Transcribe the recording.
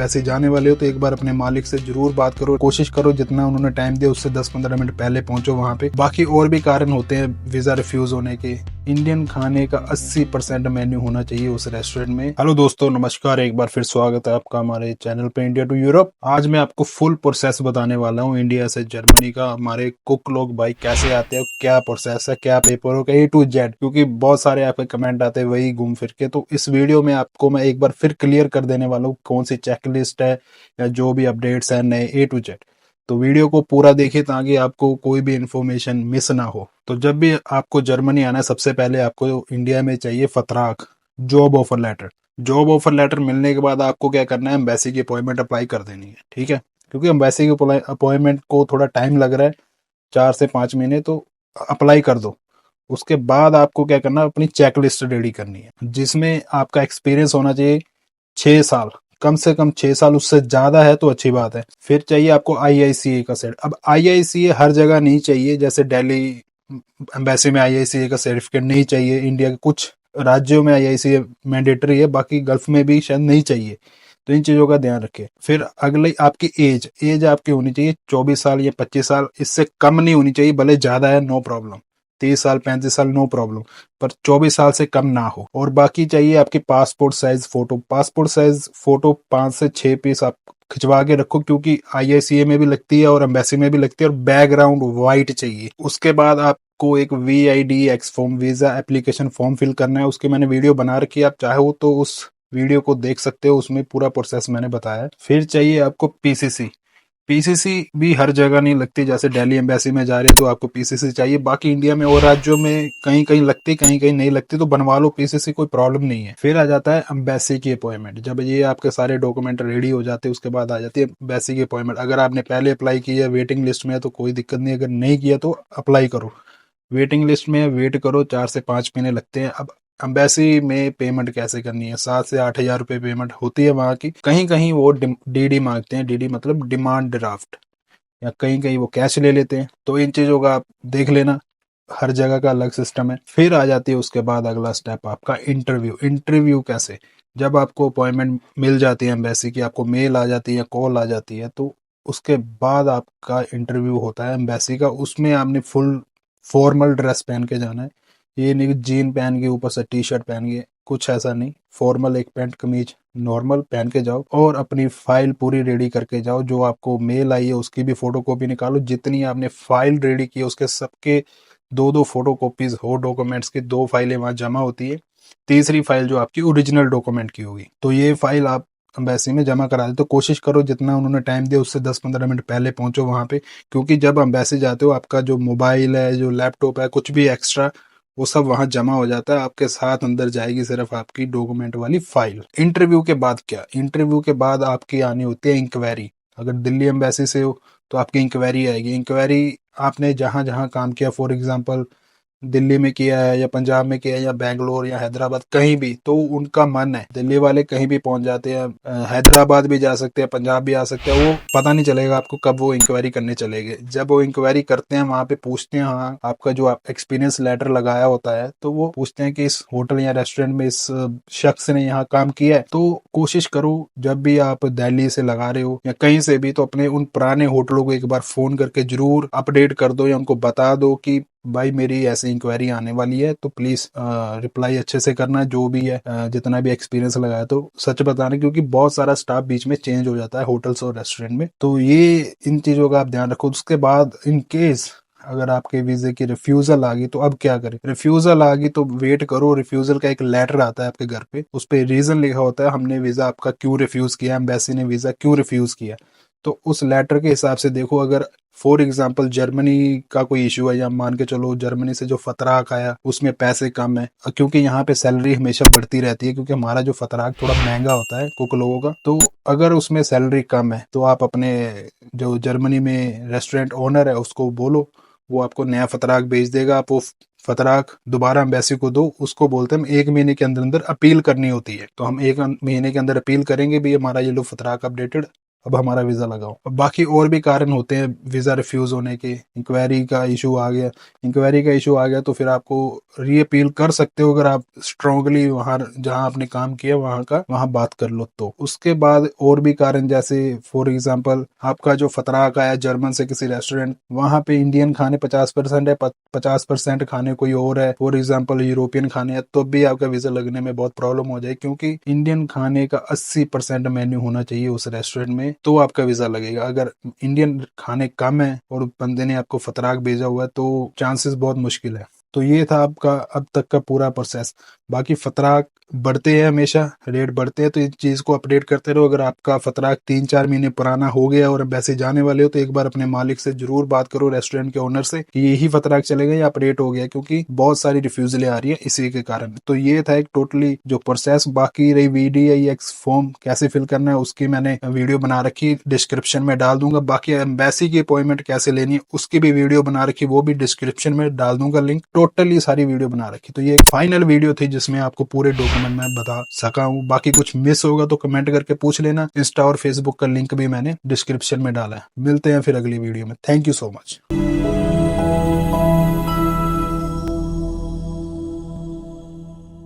Embassy जाने वाले हो तो एक बार अपने मालिक से जरूर बात करो, कोशिश करो जितना उन्होंने टाइम दिया उससे 10-15 मिनट पहले पहुंचो वहां पे। बाकी और भी कारण होते हैं वीजा रिफ्यूज होने के। इंडियन खाने का 80% मेन्यू होना चाहिए उस रेस्टोरेंट में। हेलो दोस्तों, नमस्कार, एक बार फिर स्वागत है आपका हमारे चैनल पे इंडिया टू यूरोप। आज मैं आपको फुल प्रोसेस बताने वाला हूँ इंडिया से जर्मनी का। हमारे कुक लोग भाई कैसे आते हैं, क्या प्रोसेस है, क्या पेपर हो, A to Z, क्योंकि बहुत सारे आपके कमेंट आते हैं वही घूम फिर के। तो इस वीडियो में आपको मैं एक बार फिर क्लियर कर देने वाला हूँ कौन सी चेकलिस्ट है या जो भी अपडेट्स है नए A to Z। तो वीडियो को पूरा देखिए ताकि आपको कोई भी इंफॉर्मेशन मिस ना हो। तो जब भी आपको जर्मनी आना है सबसे पहले आपको इंडिया में चाहिए फतराक, job offer letter. Job offer letter मिलने के बाद आपको क्या करना है, एम्बेसी की अपॉइंटमेंट अप्लाई कर देनी है, ठीक है। क्योंकि एम्बेसी की अपॉइंटमेंट को थोड़ा टाइम लग रहा है, 4 से 5 महीने, तो अप्लाई कर दो। उसके बाद आपको क्या करना है, अपनी चेकलिस्ट रेडी करनी है जिसमें आपका एक्सपीरियंस होना चाहिए 6 साल, कम से कम 6 साल। उससे ज्यादा है तो अच्छी बात है। फिर चाहिए आपको IICA का सर्टिफिकेट। अब IICA हर जगह नहीं चाहिए, जैसे दिल्ली एम्बेसी में IICA का सर्टिफिकेट नहीं चाहिए। इंडिया के कुछ राज्यों में IICA मैंडेटरी है, बाकी गल्फ में भी शायद नहीं चाहिए। तो इन चीजों का ध्यान रखें। फिर अगले आपकी एज आपकी होनी चाहिए 24 साल या 25 साल, इससे कम नहीं होनी चाहिए। भले ज्यादा है नो प्रॉब्लम, 30 साल 35 साल नो प्रॉब्लम, पर 24 साल से कम ना हो। और बाकी चाहिए आपकी passport size photo. Passport size photo 5 से 6 पीस आप खिंचवा के रखो, क्योंकि IICA में भी लगती है और एम्बेसी में भी लगती है। और बैकग्राउंड वाइट चाहिए। उसके बाद आपको एक VIDX form, visa application form fill करना है। उसकी मैंने वीडियो बना रखी है, आप चाहो तो उस वीडियो को देख सकते हो, उसमें पूरा प्रोसेस मैंने बताया है। फिर चाहिए आपको PCC भी हर जगह नहीं लगती, जैसे दिल्ली एम्बेसी में जा रहे हैं तो आपको PCC चाहिए। बाकी इंडिया में और राज्यों में कहीं कहीं लगती, कहीं कहीं नहीं लगती, तो बनवा लो PCC, कोई प्रॉब्लम नहीं है। फिर आ जाता है एम्बेसी की अपॉइंटमेंट। जब ये आपके सारे डॉक्यूमेंट रेडी हो जाते हैं उसके बाद आ जाती है एम्बेसी की अपॉइंटमेंट। अगर आपने पहले अप्लाई किया, वेटिंग लिस्ट में है तो कोई दिक्कत नहीं, अगर नहीं किया तो अप्लाई करो। वेटिंग लिस्ट में वेट करो, 4 से 5 महीने लगते हैं। अब एम्बेसी में पेमेंट कैसे करनी है, 7 से 8 हजार रुपये पेमेंट होती है वहां की। कहीं कहीं वो DD मांगते हैं, DD मतलब डिमांड ड्राफ्ट, या कहीं कहीं वो कैश ले लेते हैं। तो इन चीजों का आप देख लेना, हर जगह का अलग सिस्टम है। फिर आ जाती है उसके बाद अगला स्टेप आपका इंटरव्यू कैसे। जब आपको अपॉइंटमेंट मिल जाती है एम्बेसी की, आपको मेल आ जाती है, कॉल आ जाती है, तो उसके बाद आपका इंटरव्यू होता है एम्बेसी का। उसमें आपने फुल फॉर्मल ड्रेस पहन के जाना है। ये नहीं कि जीन पहन के ऊपर से T-शर्ट पहन के, कुछ ऐसा नहीं। फॉर्मल एक पैंट कमीज नॉर्मल पहन के जाओ और अपनी फाइल पूरी रेडी करके जाओ। जो आपको मेल आई है उसकी भी फोटो कॉपी निकालो। जितनी आपने फाइल रेडी की है उसके सबके 2-2 फोटो कॉपीज हो। डॉक्यूमेंट्स की 2 फाइलें वहां जमा होती है, तीसरी फाइल जो आपकी ओरिजिनल डॉक्यूमेंट की होगी, तो ये फाइल आप एम्बेसी में जमा करा दे। तो कोशिश करो जितना उन्होंने टाइम दिया उससे 10-15 मिनट पहले पहुंचो वहां पे, क्योंकि जब एम्बेसी जाते हो आपका जो मोबाइल है, जो लैपटॉप है, कुछ भी एक्स्ट्रा, वो सब वहां जमा हो जाता है। आपके साथ अंदर जाएगी सिर्फ आपकी डॉक्यूमेंट वाली फाइल। इंटरव्यू के बाद क्या, इंटरव्यू के बाद आपकी आनी होती है इंक्वायरी। अगर दिल्ली एम्बेसी से हो तो आपकी इंक्वायरी आएगी। इंक्वायरी आपने जहां जहां काम किया, फॉर एग्जाम्पल दिल्ली में किया है या पंजाब में किया है या बैंगलोर या हैदराबाद, कहीं भी, तो उनका मन है। दिल्ली वाले कहीं भी पहुंच जाते हैं, हैदराबाद भी जा सकते हैं, पंजाब भी आ सकते हैं। वो पता नहीं चलेगा आपको कब वो इंक्वायरी करने चले गए। जब वो इंक्वायरी करते हैं वहां पे पूछते हैं, हाँ आपका जो आप एक्सपीरियंस लेटर लगाया होता है, तो वो पूछते हैं कि इस होटल या रेस्टोरेंट में इस शख्स ने यहाँ काम किया है। तो कोशिश करो जब भी आप दिल्ली से लगा रहे हो या कहीं से भी, तो अपने उन पुराने होटलों को एक बार फोन करके जरूर अपडेट कर दो या उनको बता दो कि भाई मेरी ऐसी इंक्वायरी आने वाली है, तो प्लीज रिप्लाई अच्छे से करना, जो भी है जितना भी एक्सपीरियंस लगाया तो सच बताना, क्योंकि बहुत सारा स्टाफ बीच में चेंज हो जाता है होटल्स और रेस्टोरेंट में। तो ये इन चीजों का आप ध्यान रखो। उसके बाद इन केस अगर आपके वीजे की रिफ्यूजल आ गई तो अब क्या करें। रिफ्यूजल आ गई तो वेट करो, रिफ्यूजल का एक लेटर आता है आपके घर पे, उस पर रीजन लिखा होता है, हमने वीजा आपका क्यों रिफ्यूज किया, एम्बेसी ने वीजा क्यों रिफ्यूज किया। तो उस लेटर के हिसाब से देखो, अगर फॉर एग्जाम्पल जर्मनी का कोई इशू है, या मान के चलो जर्मनी से जो फतराक आया उसमें पैसे कम है, क्योंकि यहाँ पे सैलरी हमेशा बढ़ती रहती है, क्योंकि हमारा जो फतराक थोड़ा महंगा होता है कुक लोगों का। तो अगर उसमें सैलरी कम है तो आप अपने जो जर्मनी में रेस्टोरेंट ओनर है उसको बोलो, वो आपको नया फतराक भेज देगा। आप वो फतराक दोबारा एम्बेसी को दो। उसको बोलते हैं हम 1 महीने के अंदर अंदर अपील करनी होती है, तो हम 1 महीने के अंदर अपील करेंगे भी हमारा ये लो फतराक अपडेटेड अब हमारा वीजा लगाओ। बाकी और भी कारण होते हैं वीजा रिफ्यूज होने के, इंक्वायरी का इशू आ गया, तो फिर आपको रीअपील कर सकते हो अगर आप स्ट्रांगली वहां जहां आपने काम किया वहां बात कर लो। तो उसके बाद और भी कारण, जैसे फॉर एग्जांपल आपका जो फतराक आया जर्मन से किसी रेस्टोरेंट, वहां पे इंडियन खाने 50% है, 50% खाने कोई और है, फॉर एग्जांपल यूरोपियन खाने है, तो भी आपका वीजा लगने में बहुत प्रॉब्लम हो जाए, क्योंकि इंडियन खाने का 80% मेन्यू होना चाहिए उस रेस्टोरेंट में, तो आपका वीजा लगेगा। अगर इंडियन खाने कम है और बंदे ने आपको फतराक भेजा हुआ है तो चांसेस बहुत मुश्किल है। तो ये था आपका अब तक का पूरा प्रोसेस। बाकी फतराक बढ़ते हैं, हमेशा रेट बढ़ते हैं, तो इस चीज को अपडेट करते रहो। अगर आपका फतराक 3-4 महीने पुराना हो गया और वैसे जाने वाले हो तो एक बार अपने मालिक से जरूर बात करो, रेस्टोरेंट के ओनर से, कि यही फतराक चलेगा या अपडेट हो गया, क्योंकि बहुत सारी रिफ्यूजलें आ रही है इसी के कारण। तो ये था एक टोटली जो प्रोसेस। बाकी रही VDIX फॉर्म कैसे फिल करना है उसकी मैंने वीडियो बना रखी, डिस्क्रिप्शन में डाल दूंगा। बाकी एम्बेसी की अपॉइंटमेंट कैसे लेनी है उसकी भी वीडियो बना रखी, वो भी डिस्क्रिप्शन में डाल दूंगा लिंक। टोटली सारी वीडियो बना रखी। तो ये एक फाइनल वीडियो थी जिसमें आपको पूरे डॉक्यूमेंट मैं बता सका हूँ। बाकी कुछ मिस होगा तो कमेंट करके पूछ लेना। इंस्टा और फेसबुक का लिंक भी मैंने डिस्क्रिप्शन में डाला है। मिलते हैं फिर अगली वीडियो में। Thank you so much.